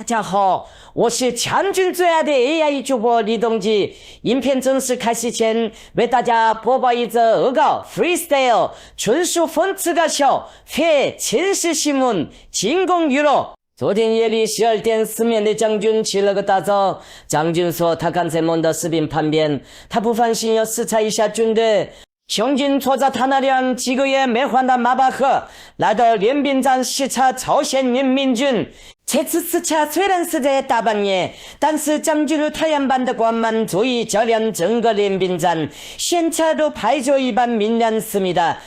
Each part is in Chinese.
大家好，我是将军最爱的 AI 主播李东基。影片正式开始前，为大家播报一则恶搞 freestyle， 纯属讽刺搞笑，非前世新闻，仅供娱乐。昨天夜里12点失眠的将军起了个大早，将军说他刚才梦到士兵叛变，他不放心要视察一下军队。将军坐在他那辆几个月没换的马巴赫，来到练兵站视察朝鲜人民军。这次视察虽然是在大半夜，但是将军太阳般的光芒足以照亮整个练兵站，现场都排着一般明亮思密达。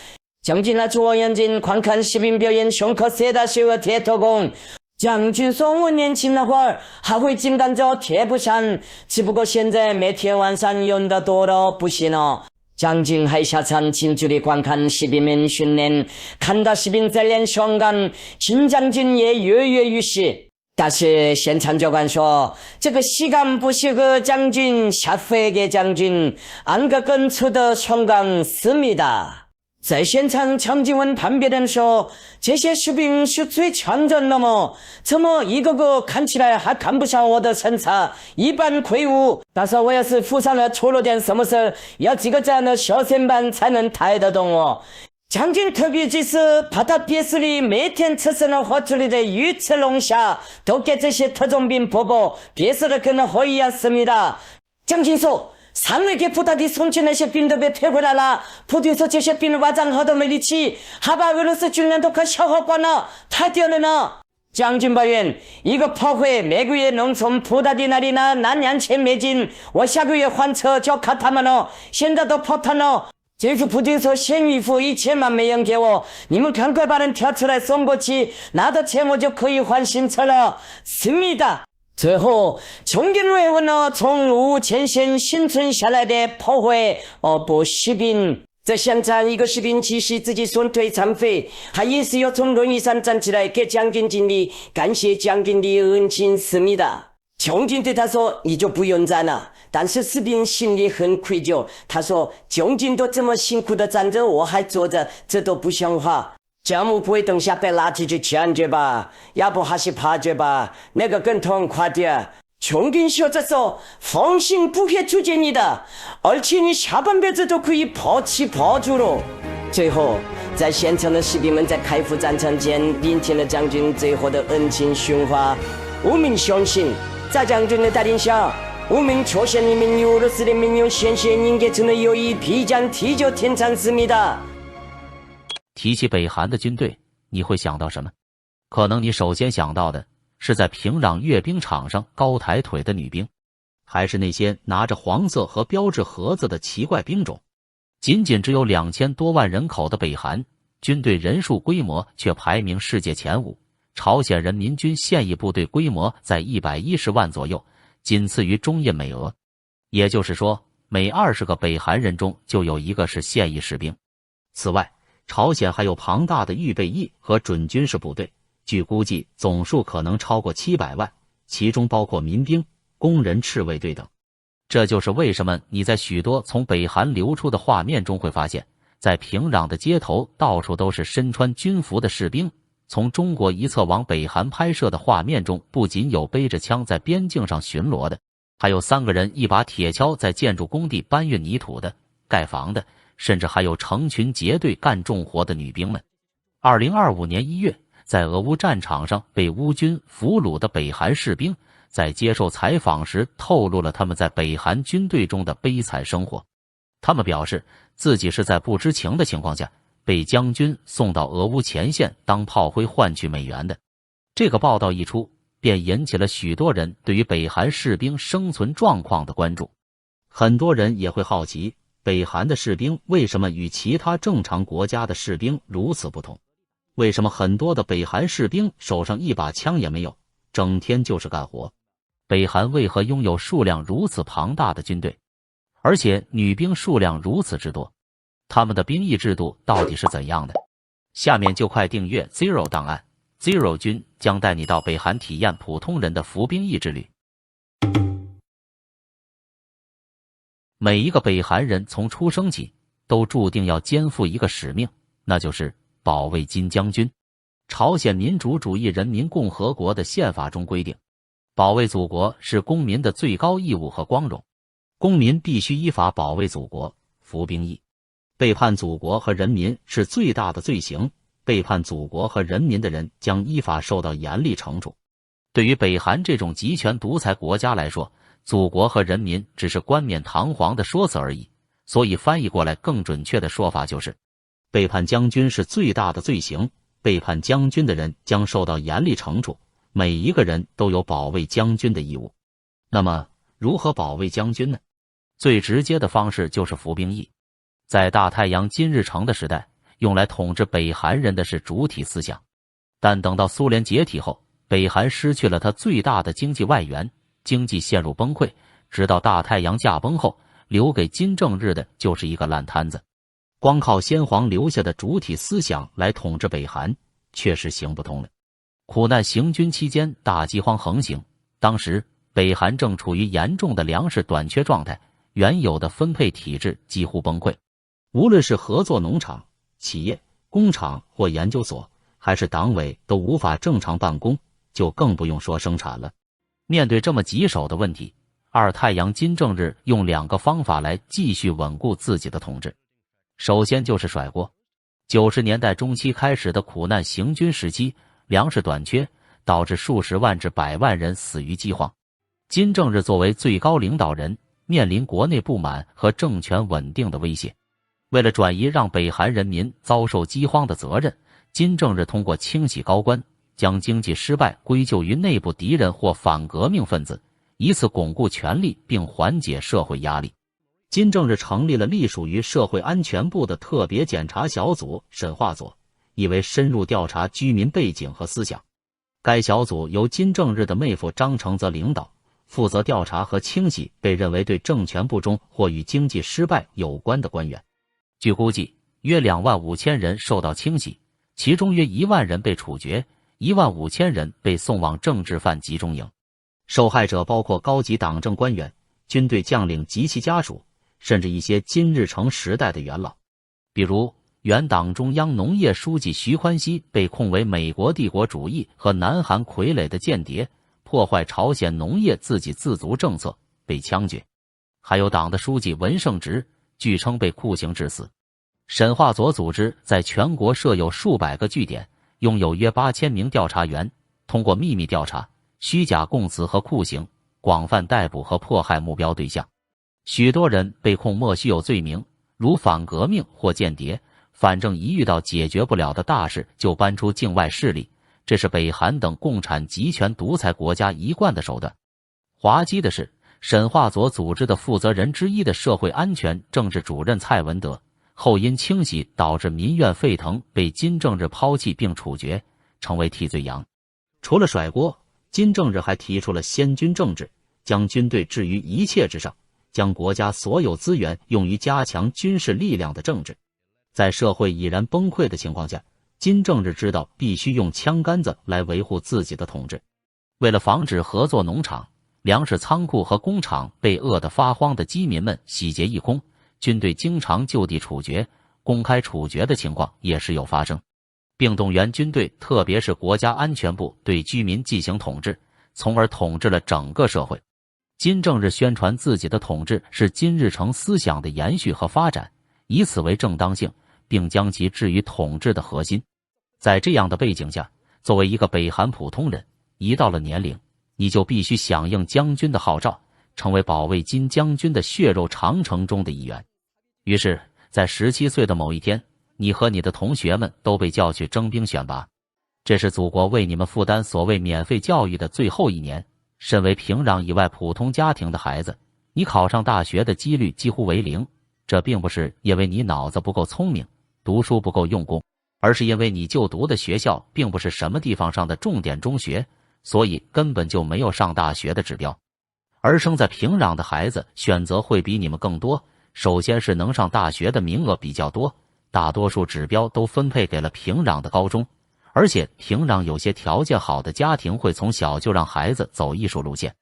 将军拿出望远镜观看士兵表演胸口射大手和铁头功。将军说我年轻那会儿还会金刚脚贴不上，只不过现在每天晚上用的多了不行了。将军还下场近距离观看士兵们训练，看到士兵在练胸杆，金将军也跃跃欲试。但是现场教官说，这个膝杆不适合将军，下回给将军按个更粗的胸杆思密达。在现场，将军问旁边人说，这些士兵是最强人了吗？怎么一个个看起来还看不上我的身材，一般魁梧？但是我要是府上来出了点什么事，要几个这样的小身板才能抬得动我。将军特别指示，把他别墅里每天吃生了活处理的鱼翅龙虾都给这些特种兵伯伯别墅的跟火一样思密达。将军说，上回给部大的送去那些兵都被退回来了，部队说这些兵晚上好都没力气，还把俄罗斯军人都快消耗光了，太丢人了。将军抱怨，一个炮灰每个月能从部大的那里拿$2000，我下个月换车就要靠他们了，现在都泡汤了。这个部队说现预付1000万美元给我，你们赶快把人挑出来送过去，拿到钱我就可以换新车了，思密达。最后，将军慰问了从俄乌前线幸存下来的炮灰士兵。在现场，一个士兵其实自己双腿残废，他也是要从轮椅上站起来给将军敬礼，感谢将军的恩情思密达。将军对他说，你就不用站了。但是士兵心里很愧疚，他说，将军都这么辛苦的站着，我还坐着，这都不像话。项目不会等下被拉出去枪决吧？要不还是趴着吧，那个更痛快点。将军笑着说，放心，不会出现你的，而且你下半辈子都可以抛弃抛住了。最后，在现场的士兵们在开赴战场前聆听了将军最后的恩情训话。我们相信，在将军的带领下，我们朝鲜人民与俄罗斯人民用鲜血凝结成的友谊必将提就天长思密达。提起北韩的军队，你会想到什么？可能你首先想到的是在平壤阅兵场上高抬腿的女兵，还是那些拿着黄色和标志盒子的奇怪兵种。仅仅只有2000多万人口的北韩，军队人数规模却排名世界前5。朝鲜人民军现役部队规模在110万左右，仅次于中印美俄。也就是说，每20个北韩人中就有1个是现役士兵。此外，朝鲜还有庞大的预备役和准军事部队，据估计总数可能超过700万，其中包括民兵、工人赤卫队等。这就是为什么你在许多从北韩流出的画面中会发现，在平壤的街头到处都是身穿军服的士兵。从中国一侧往北韩拍摄的画面中，不仅有背着枪在边境上巡逻的，还有3个人一把铁锹在建筑工地搬运泥土的、盖房的，甚至还有成群结队干重活的女兵们。2025年1月，在俄乌战场上被乌军俘虏的北韩士兵，在接受采访时透露了他们在北韩军队中的悲惨生活。他们表示，自己是在不知情的情况下被将军送到俄乌前线当炮灰换取美元的。这个报道一出，便引起了许多人对于北韩士兵生存状况的关注。很多人也会好奇，北韩的士兵为什么与其他正常国家的士兵如此不同？为什么很多的北韩士兵手上一把枪也没有，整天就是干活？北韩为何拥有数量如此庞大的军队，而且女兵数量如此之多？他们的兵役制度到底是怎样的？下面就快订阅 Zero 档案 ，Zero 军将带你到北韩体验普通人的服兵役之旅。每一个北韩人从出生起都注定要肩负一个使命，那就是保卫金将军。朝鲜民主主义人民共和国的宪法中规定，保卫祖国是公民的最高义务和光荣，公民必须依法保卫祖国，服兵役。背叛祖国和人民是最大的罪行，背叛祖国和人民的人将依法受到严厉惩处。对于北韩这种集权独裁国家来说，祖国和人民只是冠冕堂皇的说辞而已，所以翻译过来更准确的说法就是，背叛将军是最大的罪行，背叛将军的人将受到严厉惩处，每一个人都有保卫将军的义务。那么，如何保卫将军呢？最直接的方式就是服兵役。在大太阳金日成的时代，用来统治北韩人的是主体思想，但等到苏联解体后，北韩失去了它最大的经济外援，经济陷入崩溃，直到大太阳驾崩后，留给金正日的就是一个烂摊子。光靠先皇留下的主体思想来统治北韩，确实行不通了。苦难行军期间，大饥荒横行，当时北韩正处于严重的粮食短缺状态，原有的分配体制几乎崩溃。无论是合作农场、企业、工厂或研究所，还是党委都无法正常办公，就更不用说生产了。面对这么棘手的问题，二太阳金正日用2个方法来继续稳固自己的统治。首先就是甩锅。90年代中期开始的苦难行军时期，粮食短缺，导致数十万至百万人死于饥荒。金正日作为最高领导人，面临国内不满和政权稳定的威胁。为了转移让北韩人民遭受饥荒的责任，金正日通过清洗高官，将经济失败归咎于内部敌人或反革命分子，以此巩固权力并缓解社会压力。金正日成立了隶属于社会安全部的特别检查小组审划组，以为深入调查居民背景和思想。该小组由金正日的妹夫张成泽领导，负责调查和清洗被认为对政权不忠或与经济失败有关的官员。据估计，约25000人受到清洗，其中约1万人被处决，15000人被送往政治犯集中营。受害者包括高级党政官员、军队将领及其家属，甚至一些金日成时代的元老。比如，原党中央农业书记徐宽熙被控为美国帝国主义和南韩傀儡的间谍，破坏朝鲜农业自给自足政策，被枪决。还有党的书记文胜直，据称被酷刑致死。审划所组织在全国设有数百个据点，拥有约8000名调查员，通过秘密调查、虚假供词和酷刑，广泛逮捕和迫害目标对象。许多人被控莫须有罪名，如反革命或间谍，反正一遇到解决不了的大事就搬出境外势力，这是北韩等共产集权独裁国家一贯的手段。滑稽的是，审划所组织的负责人之一的社会安全政治主任蔡文德，后因清洗导致民怨沸腾，被金正日抛弃并处决，成为替罪羊。除了甩锅，金正日还提出了先军政治，将军队置于一切之上，将国家所有资源用于加强军事力量的政治。在社会已然崩溃的情况下，金正日知道必须用枪杆子来维护自己的统治。为了防止合作农场、粮食仓库和工厂被饿得发慌的饥民们洗劫一空，军队经常就地处决，公开处决的情况也时有发生，并动员军队，特别是国家安全部对居民进行统治，从而统治了整个社会。金正日宣传自己的统治是金日成思想的延续和发展，以此为正当性，并将其置于统治的核心。在这样的背景下，作为一个北韩普通人，一到了年龄，你就必须响应将军的号召，成为保卫金将军的血肉长城中的一员。于是，在17岁的某一天，你和你的同学们都被叫去征兵选拔。这是祖国为你们负担所谓免费教育的最后一年。身为平壤以外普通家庭的孩子，你考上大学的几率几乎为0。这并不是因为你脑子不够聪明，读书不够用功，而是因为你就读的学校并不是什么地方上的重点中学，所以根本就没有上大学的指标。而生在平壤的孩子选择会比你们更多，首先是能上大学的名额比较多，大多数指标都分配给了平壤的高中，而且平壤有些条件好的家庭会从小就让孩子走艺术路线。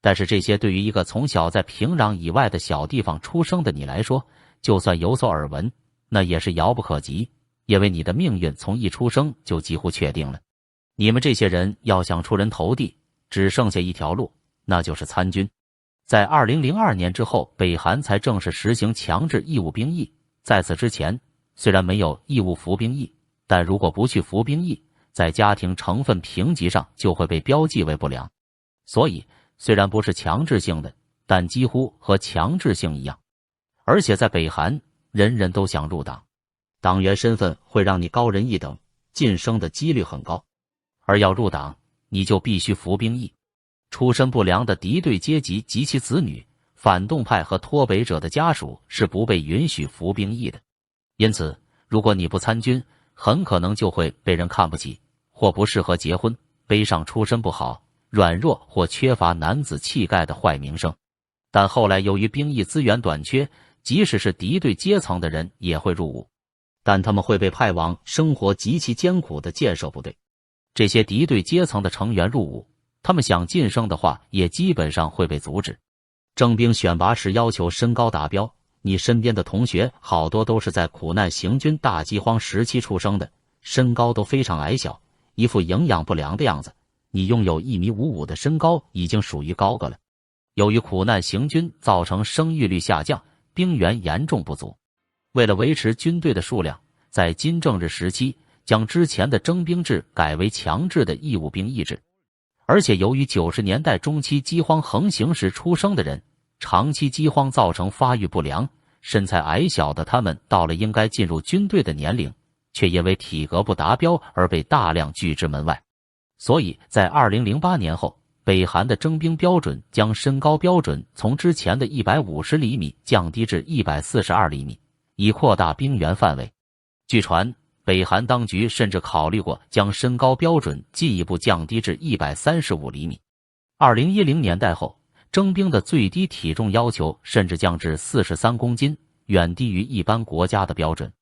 但是这些对于一个从小在平壤以外的小地方出生的你来说，就算有所耳闻，那也是遥不可及，因为你的命运从一出生就几乎确定了。你们这些人要想出人头地，只剩下一条路，那就是参军。在2002年之后，北韩才正式实行强制义务兵役。在此之前，虽然没有义务服兵役，但如果不去服兵役，在家庭成分评级上就会被标记为不良。所以，虽然不是强制性的，但几乎和强制性一样。而且在北韩，人人都想入党，党员身份会让你高人一等，晋升的几率很高。而要入党，你就必须服兵役。出身不良的敌对阶级及其子女、反动派和脱北者的家属是不被允许服兵役的。因此，如果你不参军，很可能就会被人看不起，或不适合结婚，背上出身不好、软弱或缺乏男子气概的坏名声。但后来由于兵役资源短缺，即使是敌对阶层的人也会入伍，但他们会被派往生活极其艰苦的建设部队。这些敌对阶层的成员入伍，他们想晋升的话，也基本上会被阻止。征兵选拔时要求身高达标，你身边的同学好多都是在苦难行军大饥荒时期出生的，身高都非常矮小，一副营养不良的样子。你拥有1.55米的身高已经属于高个了。由于苦难行军造成生育率下降，兵源严重不足。为了维持军队的数量，在金正日时期将之前的征兵制改为强制的义务兵役制。而且由于90年代中期饥荒横行时出生的人，长期饥荒造成发育不良，身材矮小的他们到了应该进入军队的年龄，却因为体格不达标而被大量拒之门外。所以在2008年后，北韩的征兵标准将身高标准从之前的150厘米降低至142厘米，以扩大兵员范围。据传，北韩当局甚至考虑过将身高标准进一步降低至135厘米。2010年代后，征兵的最低体重要求甚至降至43公斤，远低于一般国家的标准。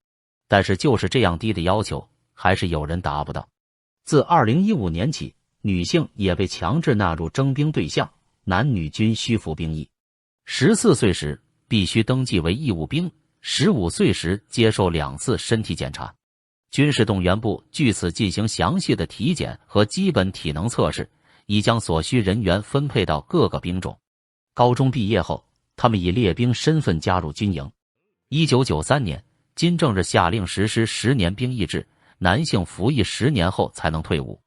但是就是这样低的要求，还是有人达不到。自2015年起，女性也被强制纳入征兵对象，男女均需服兵役。14岁时必须登记为义务兵，15岁时接受2次身体检查。军事动员部据此进行详细的体检和基本体能测试，以将所需人员分配到各个兵种。高中毕业后，他们以列兵身份加入军营。1993年，金正日下令实施10年兵役制，男性服役10年后才能退伍。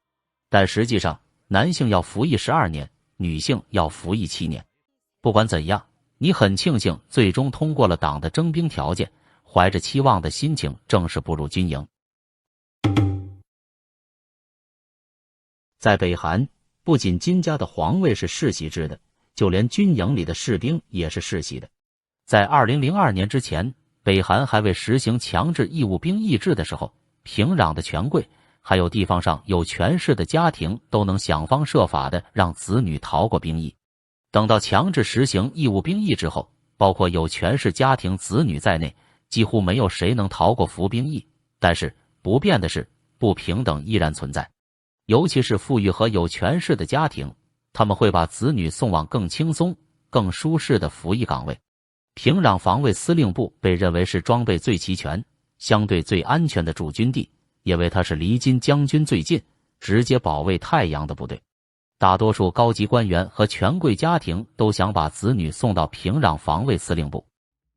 但实际上，男性要服役12年，女性要服役7年。不管怎样，你很庆幸最终通过了党的征兵条件，怀着期望的心情正式步入军营。在北韩，不仅金家的皇位是世袭制的，就连军营里的士兵也是世袭的。在2002年之前，北韩还未实行强制义务兵役制的时候，平壤的权贵还有地方上有权势的家庭都能想方设法的让子女逃过兵役。等到强制实行义务兵役之后，包括有权势家庭子女在内，几乎没有谁能逃过服兵役。但是不变的是，不平等依然存在。尤其是富裕和有权势的家庭，他们会把子女送往更轻松、更舒适的服役岗位。平壤防卫司令部被认为是装备最齐全、相对最安全的驻军地，因为它是离金将军最近、直接保卫太阳的部队。大多数高级官员和权贵家庭都想把子女送到平壤防卫司令部。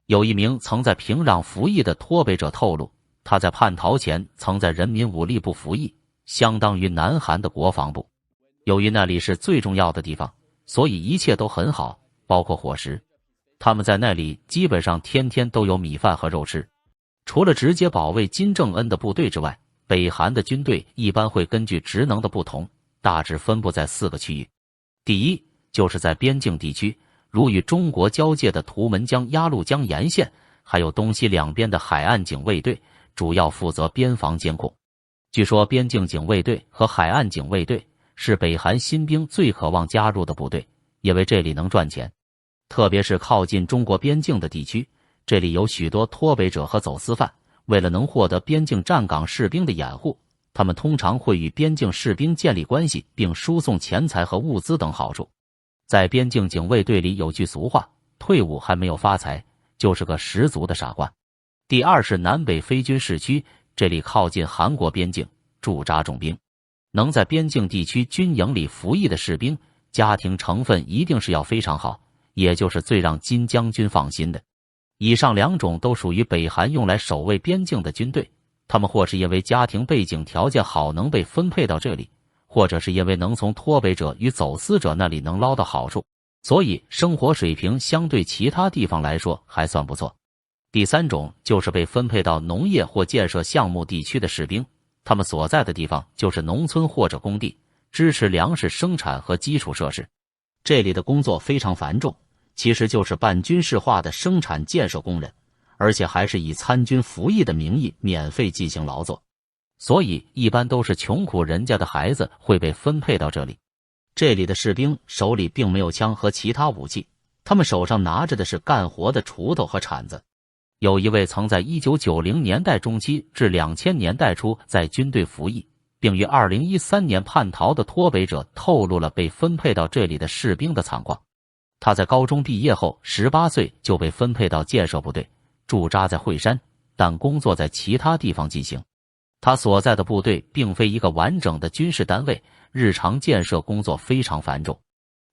有一名曾在平壤服役的脱北者透露，他在叛逃前曾在人民武力部服役，相当于南韩的国防部。由于那里是最重要的地方，所以一切都很好，包括伙食。他们在那里基本上天天都有米饭和肉吃。除了直接保卫金正恩的部队之外，北韩的军队一般会根据职能的不同，大致分布在4个区域。第一，就是在边境地区，如与中国交界的图们江、鸭绿江沿线，还有东西两边的海岸警卫队，主要负责边防监控。据说边境警卫队和海岸警卫队是北韩新兵最渴望加入的部队，因为这里能赚钱。特别是靠近中国边境的地区，这里有许多脱北者和走私犯，为了能获得边境站岗士兵的掩护，他们通常会与边境士兵建立关系，并输送钱财和物资等好处。在边境警卫队里有句俗话，退伍还没有发财，就是个十足的傻瓜。第二是南北非军事区，这里靠近韩国边境，驻扎重兵。能在边境地区军营里服役的士兵，家庭成分一定是要非常好，也就是最让金将军放心的。以上两种都属于北韩用来守卫边境的军队，他们或是因为家庭背景条件好能被分配到这里，或者是因为能从脱北者与走私者那里能捞到好处，所以生活水平相对其他地方来说还算不错。第三种就是被分配到农业或建设项目地区的士兵，他们所在的地方就是农村或者工地，支持粮食生产和基础设施。这里的工作非常繁重，其实就是半军事化的生产建设工人，而且还是以参军服役的名义免费进行劳作，所以一般都是穷苦人家的孩子会被分配到这里。这里的士兵手里并没有枪和其他武器，他们手上拿着的是干活的锄头和铲子。有一位曾在1990年代中期至2000年代初在军队服役，并于2013年叛逃的脱北者透露了被分配到这里的士兵的惨况。他在高中毕业后18岁就被分配到建设部队，驻扎在惠山，但工作在其他地方进行。他所在的部队并非一个完整的军事单位，日常建设工作非常繁重。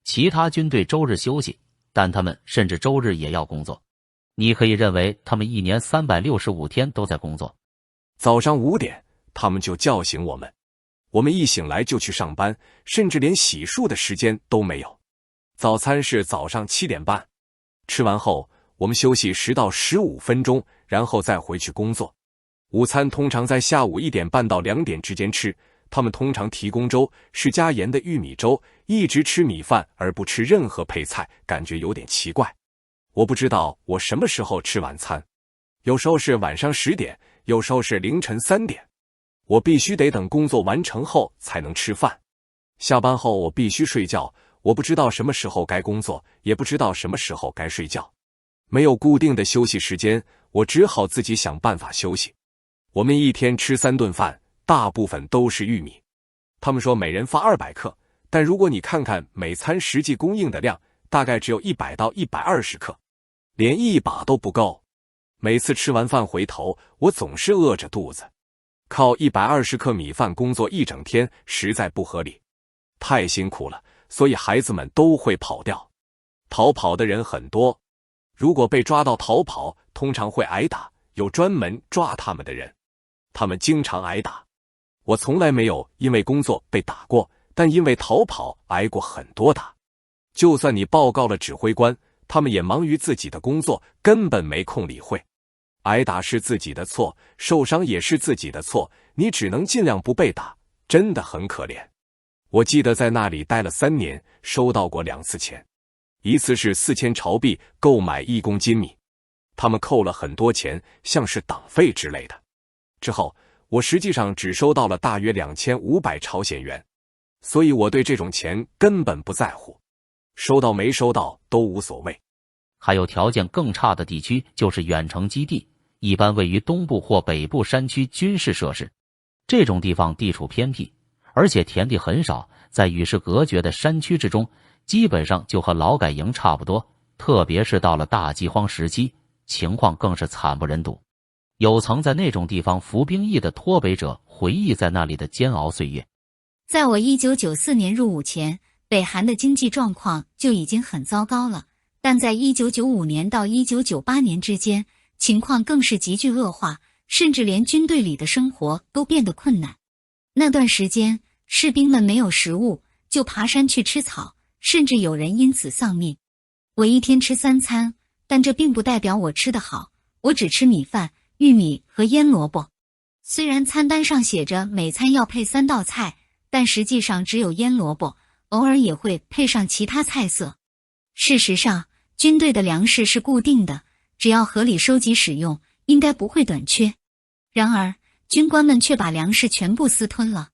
其他军队周日休息，但他们甚至周日也要工作。你可以认为他们一年365天都在工作。早上5点，他们就叫醒我们，我们一醒来就去上班，甚至连洗漱的时间都没有。早餐是早上7点半，吃完后我们休息10到15分钟，然后再回去工作。午餐通常在下午1点半到2点之间吃，他们通常提供粥，是加盐的玉米粥，一直吃米饭而不吃任何配菜，感觉有点奇怪。我不知道我什么时候吃晚餐，有时候是晚上10点，有时候是凌晨3点。我必须得等工作完成后才能吃饭。下班后我必须睡觉，我不知道什么时候该工作，也不知道什么时候该睡觉。没有固定的休息时间，我只好自己想办法休息。我们一天吃3顿饭，大部分都是玉米。他们说每人发200克，但如果你看看每餐实际供应的量，大概只有100到120克，连1把都不够。每次吃完饭回头，我总是饿着肚子。靠120克米饭工作一整天，实在不合理，太辛苦了，所以孩子们都会跑掉。逃跑的人很多，如果被抓到逃跑，通常会挨打，有专门抓他们的人，他们经常挨打。我从来没有因为工作被打过，但因为逃跑挨过很多打。就算你报告了指挥官，他们也忙于自己的工作，根本没空理会。挨打是自己的错，受伤也是自己的错，你只能尽量不被打，真的很可怜。我记得在那里待了3年，收到过2次钱，一次是4000朝币购买1公斤米，他们扣了很多钱，像是党费之类的。之后我实际上只收到了大约2500朝鲜元，所以我对这种钱根本不在乎，收到没收到都无所谓。还有条件更差的地区就是远程基地，一般位于东部或北部山区军事设施。这种地方地处偏僻，而且田地很少，在与世隔绝的山区之中，基本上就和劳改营差不多，特别是到了大饥荒时期，情况更是惨不忍睹。有曾在那种地方服兵役的脱北者回忆在那里的煎熬岁月。在我1994年入伍前，北韩的经济状况就已经很糟糕了，但在1995年到1998年之间，情况更是急剧恶化，甚至连军队里的生活都变得困难。那段时间，士兵们没有食物，就爬山去吃草，甚至有人因此丧命。我一天吃3餐，但这并不代表我吃得好，我只吃米饭、玉米和腌萝卜。虽然餐单上写着每餐要配3道菜，但实际上只有腌萝卜，偶尔也会配上其他菜色。事实上，军队的粮食是固定的，只要合理收集使用，应该不会短缺。然而，军官们却把粮食全部私吞了。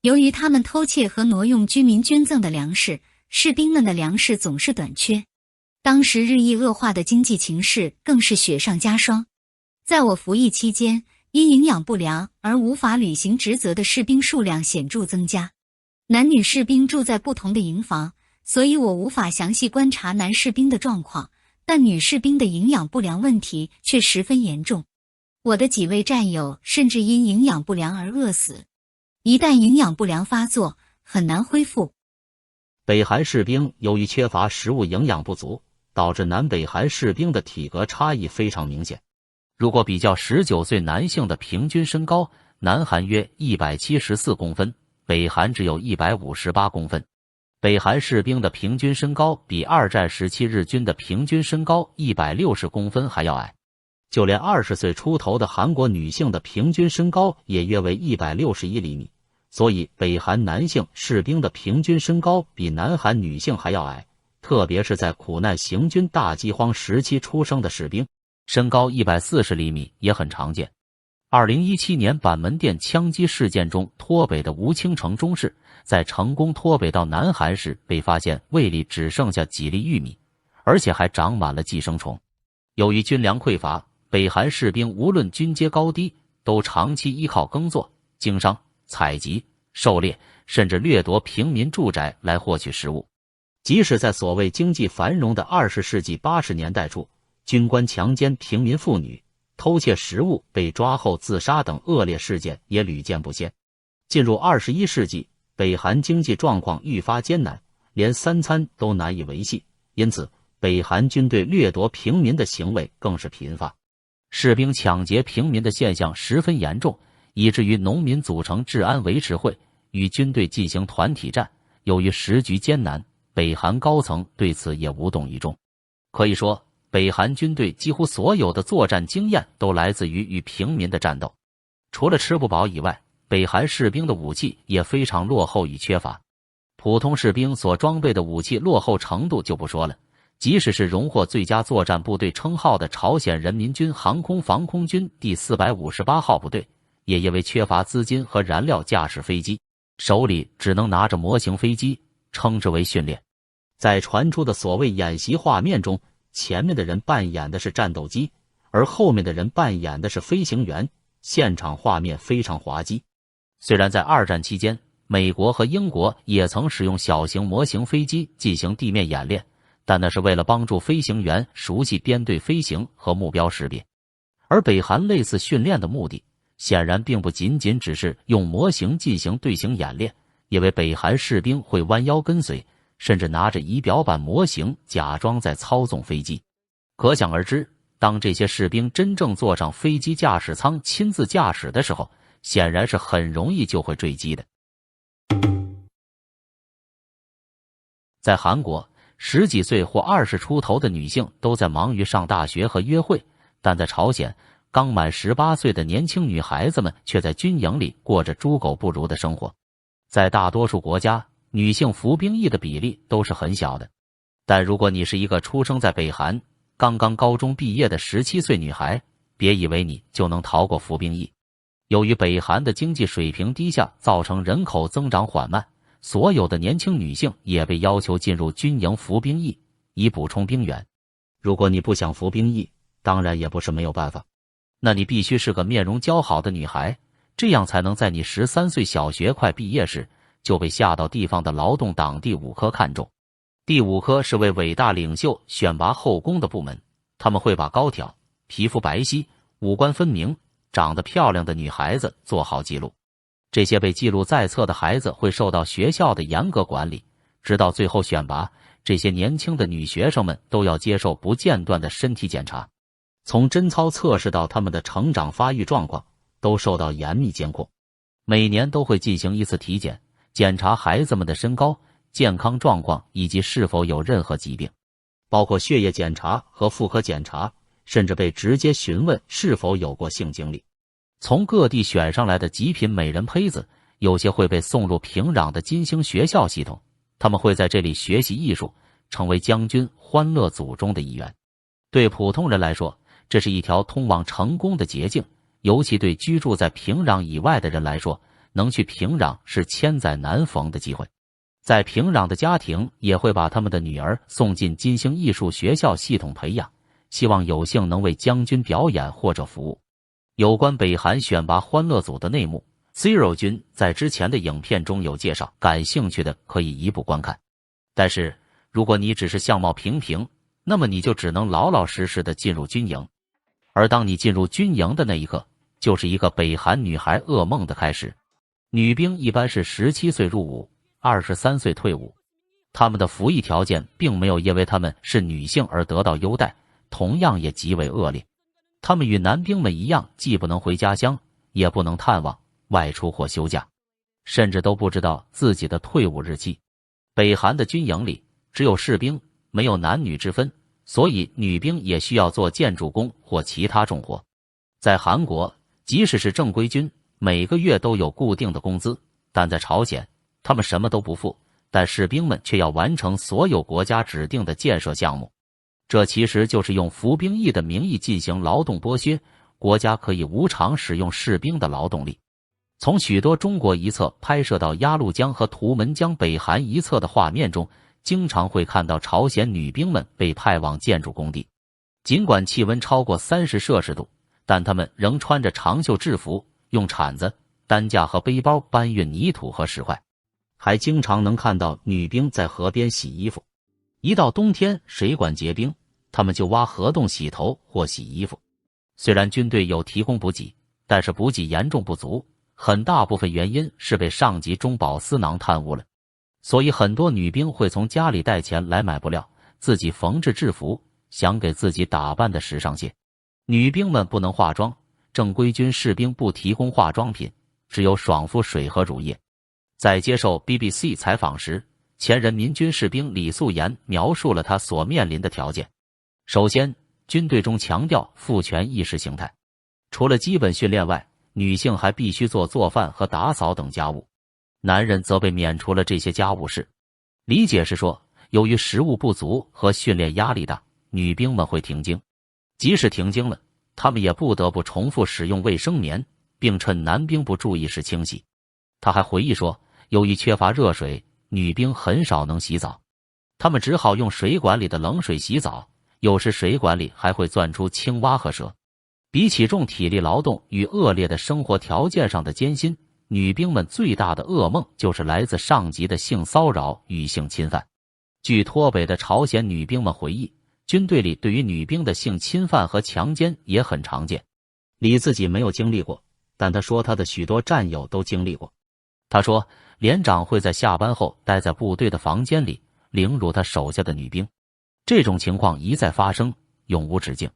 由于他们偷窃和挪用居民捐赠的粮食，士兵们的粮食总是短缺。当时日益恶化的经济情势更是雪上加霜。在我服役期间，因营养不良而无法履行职责的士兵数量显著增加。男女士兵住在不同的营房，所以我无法详细观察男士兵的状况，但女士兵的营养不良问题却十分严重。我的几位战友甚至因营养不良而饿死。一旦营养不良发作，很难恢复。北韩士兵由于缺乏食物营养不足，导致南北韩士兵的体格差异非常明显。如果比较19岁男性的平均身高，南韩约174公分，北韩只有158公分。北韩士兵的平均身高比二战时期日军的平均身高160公分还要矮。就连20岁出头的韩国女性的平均身高也约为161厘米。所以北韩男性士兵的平均身高比南韩女性还要矮，特别是在苦难行军大饥荒时期出生的士兵，身高140厘米也很常见。2017年板门店枪击事件中脱北的吴清城中士，在成功脱北到南韩时被发现胃里只剩下几粒玉米，而且还长满了寄生虫。由于军粮匮乏，北韩士兵无论军阶高低，都长期依靠耕作、经商、采集、狩猎，甚至掠夺平民住宅来获取食物。即使在所谓经济繁荣的20世纪80年代初，军官强奸平民妇女、偷窃食物被抓后自杀等恶劣事件也屡见不鲜。进入21世纪，北韩经济状况愈发艰难，连3餐都难以维系，因此北韩军队掠夺平民的行为更是频发，士兵抢劫平民的现象十分严重，以至于农民组成治安维持会，与军队进行团体战。由于时局艰难，北韩高层对此也无动于衷。可以说，北韩军队几乎所有的作战经验都来自于与平民的战斗。除了吃不饱以外，北韩士兵的武器也非常落后与缺乏。普通士兵所装备的武器落后程度就不说了，即使是荣获最佳作战部队称号的朝鲜人民军航空防空军第458号部队，也因为缺乏资金和燃料驾驶飞机，手里只能拿着模型飞机，称之为训练。在传出的所谓演习画面中，前面的人扮演的是战斗机，而后面的人扮演的是飞行员，现场画面非常滑稽。虽然在二战期间，美国和英国也曾使用小型模型飞机进行地面演练，但那是为了帮助飞行员熟悉编队飞行和目标识别。而北韩类似训练的目的，显然并不仅仅只是用模型进行队形演练，因为北韩士兵会弯腰跟随，甚至拿着仪表板模型假装在操纵飞机。可想而知，当这些士兵真正坐上飞机驾驶舱亲自驾驶的时候，显然是很容易就会坠机的。在韩国，10几岁或20出头的女性都在忙于上大学和约会，但在朝鲜，刚满18岁的年轻女孩子们却在军营里过着猪狗不如的生活。在大多数国家，女性服兵役的比例都是很小的，但如果你是一个出生在北韩、刚刚高中毕业的17岁女孩，别以为你就能逃过服兵役。由于北韩的经济水平低下，造成人口增长缓慢，所有的年轻女性也被要求进入军营服兵役，以补充兵员。如果你不想服兵役，当然也不是没有办法，那你必须是个面容姣好的女孩，这样才能在你13岁小学快毕业时就被下到地方的劳动党第5科看中。第5科是为伟大领袖选拔后宫的部门，他们会把高挑、皮肤白皙、五官分明、长得漂亮的女孩子做好记录。这些被记录在册的孩子会受到学校的严格管理，直到最后选拔，这些年轻的女学生们都要接受不间断的身体检查，从贞操测试到她们的成长发育状况都受到严密监控。每年都会进行一次体检，检查孩子们的身高、健康状况以及是否有任何疾病，包括血液检查和妇科检查，甚至被直接询问是否有过性经历。从各地选上来的极品美人胚子，有些会被送入平壤的金星学校系统，他们会在这里学习艺术，成为将军欢乐组中的一员。对普通人来说，这是一条通往成功的捷径，尤其对居住在平壤以外的人来说，能去平壤是千载难逢的机会。在平壤的家庭也会把他们的女儿送进金星艺术学校系统培养，希望有幸能为将军表演或者服务。有关北韩选拔欢乐组的内幕， Zero 君在之前的影片中有介绍，感兴趣的可以一步观看。但是如果你只是相貌平平，那么你就只能老老实实的进入军营。而当你进入军营的那一刻，就是一个北韩女孩噩梦的开始。女兵一般是17岁入伍，23岁退伍。他们的服役条件并没有因为他们是女性而得到优待，同样也极为恶劣。他们与男兵们一样，既不能回家乡，也不能探望、外出或休假，甚至都不知道自己的退伍日期。北韩的军营里只有士兵，没有男女之分，所以女兵也需要做建筑工或其他重活。在韩国，即使是正规军，每个月都有固定的工资，但在朝鲜，他们什么都不付，但士兵们却要完成所有国家指定的建设项目。这其实就是用服兵役的名义进行劳动剥削，国家可以无偿使用士兵的劳动力。从许多中国一侧拍摄到鸭绿江和图们江北韩一侧的画面中，经常会看到朝鲜女兵们被派往建筑工地。尽管气温超过30°C，但他们仍穿着长袖制服，用铲子、担架和背包搬运泥土和石块。还经常能看到女兵在河边洗衣服。一到冬天水管结冰，他们就挖河洞洗头或洗衣服。虽然军队有提供补给，但是补给严重不足，很大部分原因是被上级中饱私囊贪污了。所以很多女兵会从家里带钱来买布料，自己缝制制服，想给自己打扮的时尚些。女兵们不能化妆，正规军士兵不提供化妆品，只有爽肤水和乳液。在接受 BBC 采访时，前人民军士兵李素妍描述了他所面临的条件。首先，军队中强调父权意识形态，除了基本训练外，女性还必须做饭和打扫等家务，男人则被免除了这些家务事。理解是说，由于食物不足和训练压力大，女兵们会停经。即使停经了，他们也不得不重复使用卫生棉，并趁男兵不注意时清洗。他还回忆说，由于缺乏热水，女兵很少能洗澡，他们只好用水管里的冷水洗澡，有时水管里还会钻出青蛙和蛇。比起重体力劳动与恶劣的生活条件上的艰辛，女兵们最大的噩梦就是来自上级的性骚扰与性侵犯。据脱北的朝鲜女兵们回忆，军队里对于女兵的性侵犯和强奸也很常见。李自己没有经历过，但他说他的许多战友都经历过。他说，连长会在下班后待在部队的房间里凌辱他手下的女兵，这种情况一再发生，永无止境。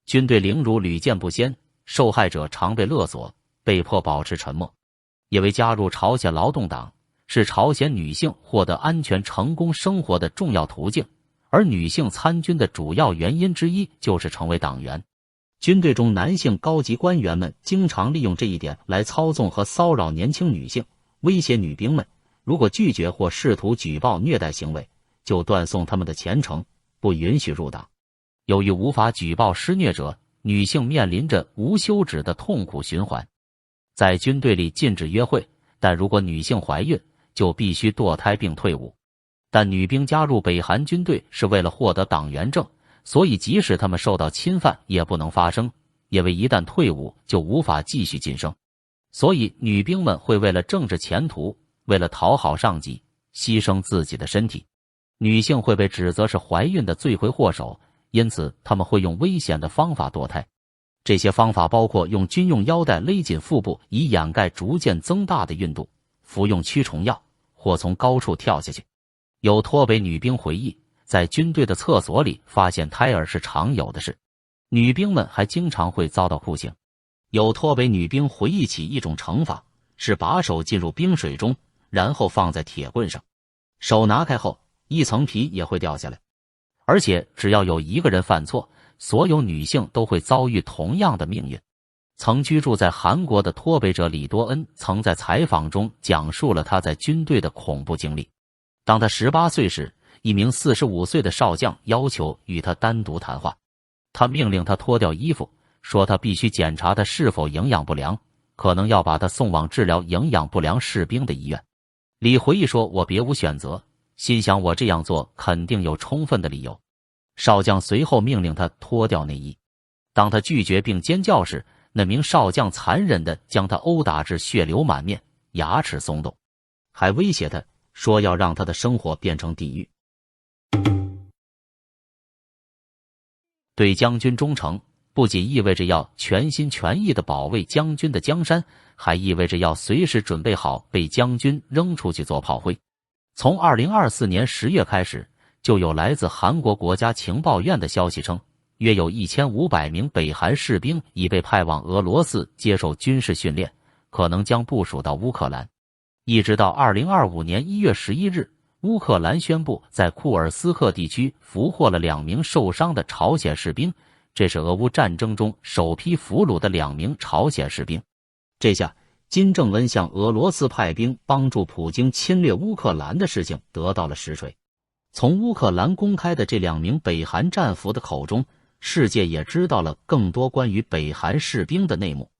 军队凌辱屡见不鲜，受害者常被勒索，被迫保持沉默。因为加入朝鲜劳动党是朝鲜女性获得安全成功生活的重要途径，而女性参军的主要原因之一就是成为党员。军队中男性高级官员们经常利用这一点来操纵和骚扰年轻女性，威胁女兵们，如果拒绝或试图举报虐待行为，就断送他们的前程，不允许入党。由于无法举报施虐者，女性面临着无休止的痛苦循环。在军队里禁止约会，但如果女性怀孕，就必须堕胎并退伍。但女兵加入北韩军队是为了获得党员证，所以即使她们受到侵犯也不能发声，因为一旦退伍就无法继续晋升。所以女兵们会为了政治前途，为了讨好上级，牺牲自己的身体。女性会被指责是怀孕的罪魁祸首，因此他们会用危险的方法堕胎。这些方法包括用军用腰带勒紧腹部以掩盖逐渐增大的孕肚，服用驱虫药，或从高处跳下去。有脱北女兵回忆，在军队的厕所里发现胎儿是常有的事。女兵们还经常会遭到酷刑。有脱北女兵回忆起一种惩罚，是把手进入冰水中，然后放在铁棍上，手拿开后，一层皮也会掉下来。而且只要有一个人犯错，所有女性都会遭遇同样的命运。曾居住在韩国的脱北者李多恩曾在采访中讲述了他在军队的恐怖经历。当他18岁时，一名45岁的少将要求与他单独谈话，他命令他脱掉衣服，说他必须检查他是否营养不良，可能要把他送往治疗营养不良士兵的医院。李回忆说，我别无选择，心想我这样做肯定有充分的理由。少将随后命令他脱掉内衣，当他拒绝并尖叫时，那名少将残忍地将他殴打至血流满面，牙齿松动，还威胁他说要让他的生活变成地狱。对将军忠诚不仅意味着要全心全意地保卫将军的江山，还意味着要随时准备好被将军扔出去做炮灰。从2024年10月开始，就有来自韩国国家情报院的消息称，约有1500名北韩士兵已被派往俄罗斯接受军事训练，可能将部署到乌克兰。一直到2025年1月11日，乌克兰宣布在库尔斯克地区俘获了2名受伤的朝鲜士兵，这是俄乌战争中首批俘虏的2名朝鲜士兵。这下金正恩向俄罗斯派兵帮助普京侵略乌克兰的事情得到了实锤。从乌克兰公开的这2名北韩战俘的口中，世界也知道了更多关于北韩士兵的内幕。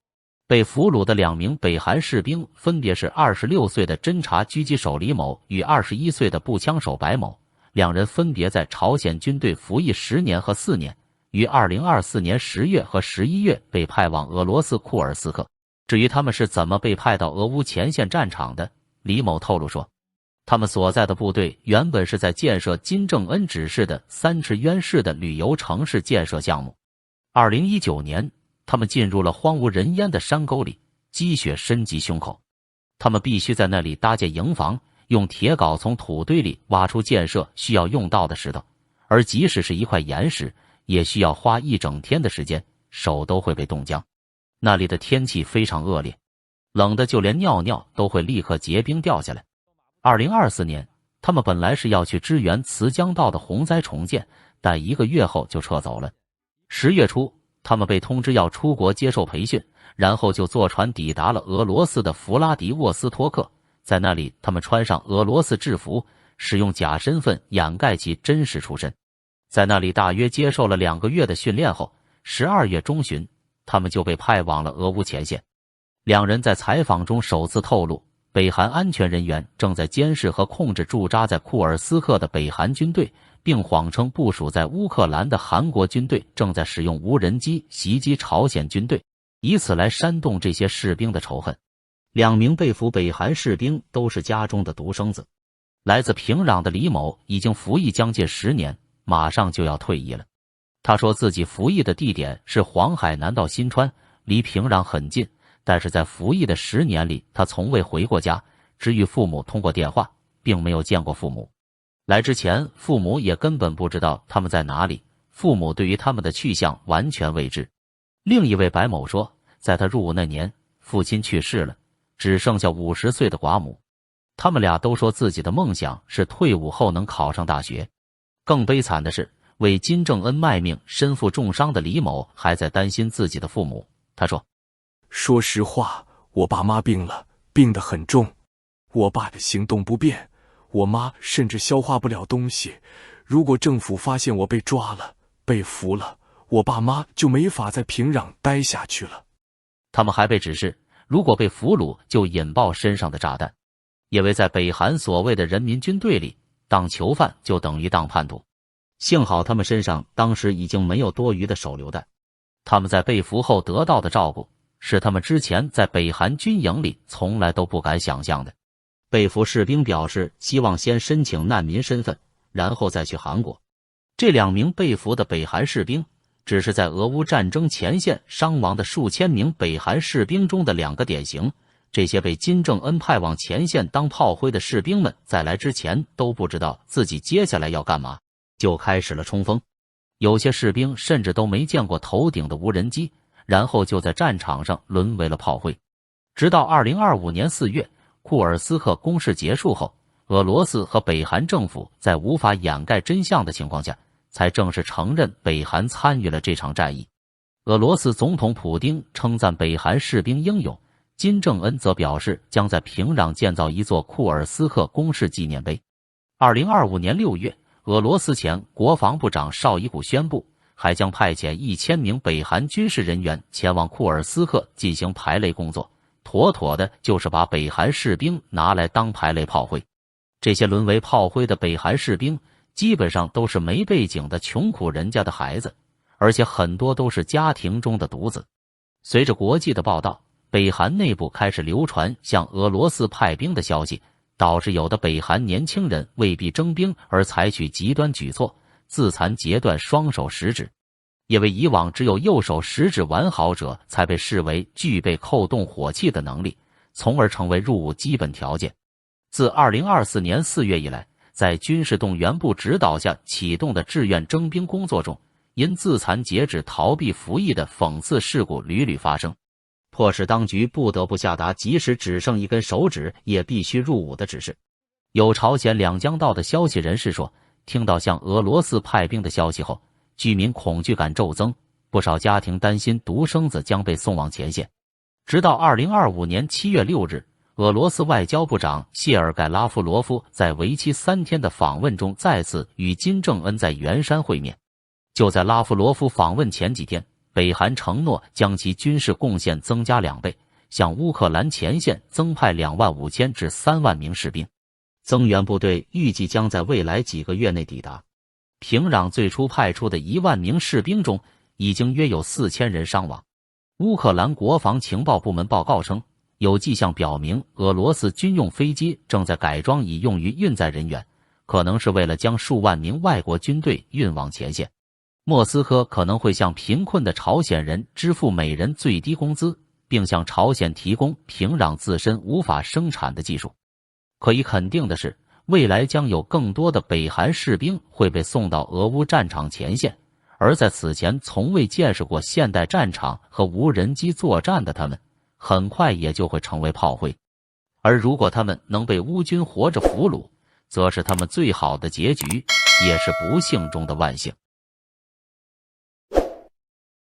被俘虏的2名北韩士兵分别是26岁的侦察狙击手李某与21岁的步枪手白某，2人分别在朝鲜军队服役10年和4年，于2024年10月和11月被派往俄罗斯库尔斯克。至于他们是怎么被派到俄乌前线战场的，李某透露说，他们所在的部队原本是在建设金正恩指示的三池渊市的旅游城市建设项目。2019年，他们进入了荒无人烟的山沟里，积雪深及胸口。他们必须在那里搭建营房，用铁镐从土堆里挖出建设需要用到的石头，而即使是一块岩石，也需要花1整天的时间，手都会被冻僵。那里的天气非常恶劣，冷的就连尿尿都会立刻结冰掉下来。2024年，他们本来是要去支援慈江道的洪灾重建，但1个月后就撤走了。10月初，他们被通知要出国接受培训，然后就坐船抵达了俄罗斯的弗拉迪沃斯托克。在那里，他们穿上俄罗斯制服，使用假身份掩盖其真实出身。在那里大约接受了2个月的训练后，12月中旬，他们就被派往了俄乌前线。2人在采访中首次透露，北韩安全人员正在监视和控制驻扎在库尔斯克的北韩军队，并谎称部署在乌克兰的韩国军队正在使用无人机袭击朝鲜军队，以此来煽动这些士兵的仇恨。2名被俘北韩士兵都是家中的独生子。来自平壤的李某已经服役将近10年，马上就要退役了。他说自己服役的地点是黄海南道新川，离平壤很近，但是在服役的10年里，他从未回过家，只与父母通过电话，并没有见过父母。来之前，父母也根本不知道他们在哪里，父母对于他们的去向完全未知。另一位白某说，在他入伍那年，父亲去世了，只剩下50岁的寡母。他们俩都说自己的梦想是退伍后能考上大学。更悲惨的是，为金正恩卖命身负重伤的李某还在担心自己的父母。他说，说实话，我爸妈病了，病得很重，我爸的行动不便，我妈甚至消化不了东西。如果政府发现我被抓了，被俘了，我爸妈就没法在平壤待下去了。他们还被指示，如果被俘虏就引爆身上的炸弹，因为在北韩所谓的人民军队里，当囚犯就等于当叛徒。幸好他们身上当时已经没有多余的手榴弹。他们在被俘后得到的照顾，是他们之前在北韩军营里从来都不敢想象的。被俘士兵表示希望先申请难民身份，然后再去韩国。这2名被俘的北韩士兵只是在俄乌战争前线伤亡的数千名北韩士兵中的2个典型。这些被金正恩派往前线当炮灰的士兵们在来之前都不知道自己接下来要干嘛，就开始了冲锋。有些士兵甚至都没见过头顶的无人机，然后就在战场上沦为了炮灰。直到2025年4月，库尔斯克攻势结束后，俄罗斯和北韩政府在无法掩盖真相的情况下，才正式承认北韩参与了这场战役。俄罗斯总统普丁称赞北韩士兵英勇，金正恩则表示将在平壤建造一座库尔斯克攻势纪念碑。2025年6月，俄罗斯前国防部长绍伊古宣布，还将派遣1000名北韩军事人员前往库尔斯克进行排雷工作，妥妥的就是把北韩士兵拿来当排雷炮灰。这些沦为炮灰的北韩士兵基本上都是没背景的穷苦人家的孩子，而且很多都是家庭中的独子。随着国际的报道，北韩内部开始流传向俄罗斯派兵的消息，导致有的北韩年轻人为避征兵而采取极端举措，自残截断双手食指。因为以往只有右手食指完好者才被视为具备扣动火器的能力，从而成为入伍基本条件。自2024年4月以来，在军事动员部指导下启动的志愿征兵工作中，因自残截止逃避服役的讽刺事故屡屡发生，迫使当局不得不下达即使只剩一根手指也必须入伍的指示。有朝鲜两江道的消息人士说，听到向俄罗斯派兵的消息后，居民恐惧感骤增，不少家庭担心独生子将被送往前线。直到2025年7月6日，俄罗斯外交部长谢尔盖拉夫罗夫在为期3天的访问中再次与金正恩在元山会面。就在拉夫罗夫访问前几天，北韩承诺将其军事贡献增加2倍，向乌克兰前线增派25000至3万名士兵。增援部队预计将在未来几个月内抵达。平壤最初派出的1万名士兵中，已经约有4000人伤亡。乌克兰国防情报部门报告称，有迹象表明俄罗斯军用飞机正在改装以用于运载人员，可能是为了将数万名外国军队运往前线。莫斯科可能会向贫困的朝鲜人支付每人最低工资，并向朝鲜提供平壤自身无法生产的技术。可以肯定的是，未来将有更多的北韩士兵会被送到俄乌战场前线，而在此前从未见识过现代战场和无人机作战的他们，很快也就会成为炮灰。而如果他们能被乌军活着俘虏，则是他们最好的结局，也是不幸中的万幸。